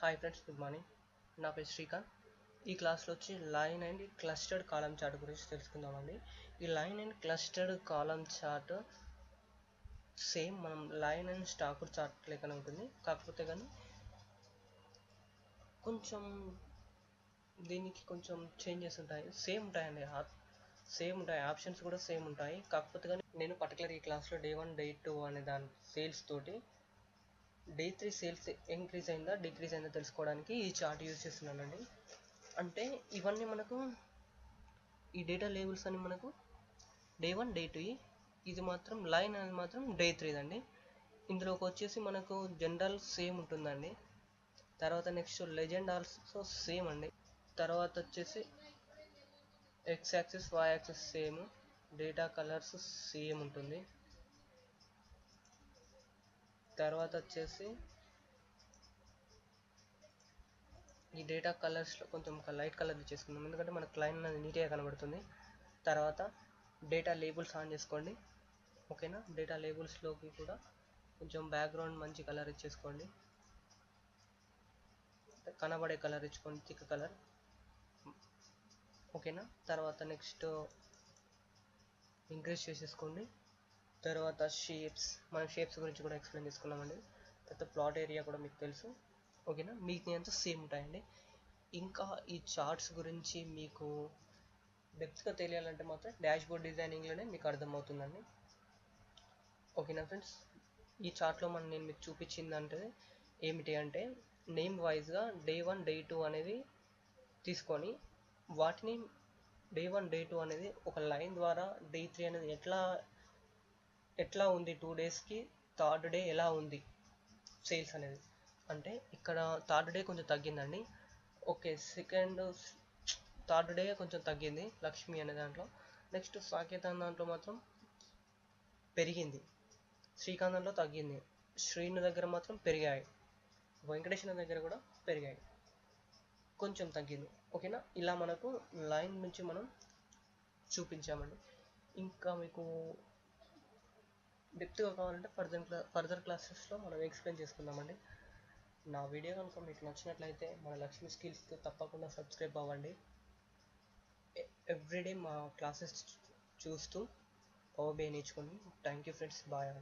Hi friends, good morning. నా పేరు శ్రీకాంత్. ఈ క్లాస్లో వచ్చి line and clustered column chart గురించి తెలుసుకుందామండి. ఈ line and clustered column chart same మనం లైన్ అండ్ స్టాక్ చార్ట్ లెక్కనే ఉంటుంది, కాకపోతే కానీ కొంచెం దీనికి కొంచెం చేంజెస్ ఉంటాయి. సేమ్ ఉంటాయండి, సేమ్ ఉంటాయి, ఆప్షన్స్ కూడా సేమ్ ఉంటాయి. కాకపోతే కానీ నేను పర్టికులర్ ఈ క్లాస్లో డే 1 డే 2 అనే దాని సేల్స్ తోటి డే 3 సేల్స్ ఇంక్రీజ్ అయిందా డిక్రీజ్ అయిందా తెలుసుకోవడానికి ఈ చార్ట్ యూజ్ చేస్తున్నానండి. అంటే ఇవన్నీ మనకు ఈ డేటా లేబుల్స్ అని మనకు డే 1 డే 2, ఇది మాత్రం లైన్ అనేది మాత్రం డే 3 అండి. ఇందులోకి వచ్చేసి మనకు జనరల్ సేమ్ ఉంటుందండి. తర్వాత నెక్స్ట్ లెజెండ్ ఆల్సో సేమ్ అండి. తర్వాత వచ్చేసి X axis Y axis same, data colours same ఉంటుంది. తర్వాత వచ్చేసి ఈ డేటా కలర్స్లో కొంచెం లైట్ కలర్ చేసుకుందాం, ఎందుకంటే మనకు లైన్ అనేది నీట్గా కనబడుతుంది. తర్వాత డేటా లేబుల్స్ ఆన్ చేసుకోండి, ఓకేనా. డేటా లేబుల్స్లోకి కూడా కొంచెం బ్యాక్గ్రౌండ్ మంచి కలర్ ఇచ్చేసుకోండి, కనబడే కలర్ ఇచ్చుకోండి, థిక్ కలర్, ఓకేనా. తర్వాత నెక్స్ట్ ఇంక్రీజ్ చేసేసుకోండి. తర్వాత షేప్స్, మనం షేప్స్ గురించి కూడా ఎక్స్ప్లెయిన్ చేసుకున్నామండి. తర్వాత ప్లాట్ ఏరియా కూడా మీకు తెలుసు, ఓకేనా. మీకు అంతా సేమ్ ఉంటాయండి. ఇంకా ఈ చార్ట్స్ గురించి మీకు డెప్త్గా తెలియాలంటే మాత్రం డాష్ బోర్డ్ డిజైనింగ్లోనే మీకు అర్థమవుతుందండి, ఓకేనా ఫ్రెండ్స్. ఈ చార్ట్లో నేను మీకు చూపించింది ఏమిటి అంటే నేమ్ వైజ్గా డే 1 డే 2 అనేది తీసుకొని వాటిని డే 1 డే 2 అనేది ఒక లైన్ ద్వారా డే 3 అనేది ఎట్లా ఉంది 2 డేస్కి, థర్డ్ డే ఎలా ఉంది సేల్స్ అనేది. అంటే ఇక్కడ థర్డ్ డే కొంచెం తగ్గిందండి, ఓకే. థర్డ్ డే కొంచెం తగ్గింది లక్ష్మి అనే దాంట్లో. నెక్స్ట్ సాకేత్ అనే దాంట్లో మాత్రం పెరిగింది, శ్రీకాంత్ దాంట్లో తగ్గింది, శ్రీను దగ్గర మాత్రం పెరిగాయి, వెంకటేశ్వర దగ్గర కూడా పెరిగాయి, కొంచెం తగ్గింది, ఓకేనా. ఇలా మనకు లైన్ నుంచి మనం చూపించామండి. ఇంకా మీకు డెప్త్గా కావాలంటే ఫర్దర్ క్లాసెస్లో మనం ఎక్స్ప్లెయిన్ చేసుకుందామండి. నా వీడియో కనుక మీకు నచ్చినట్లయితే మన లక్ష్మీ స్కిల్స్కి తప్పకుండా సబ్స్క్రైబ్ అవ్వండి. ఎవ్రీడే మా క్లాసెస్ చూస్తూ పవర్ BI నేర్చుకోండి. Thank you friends, bye.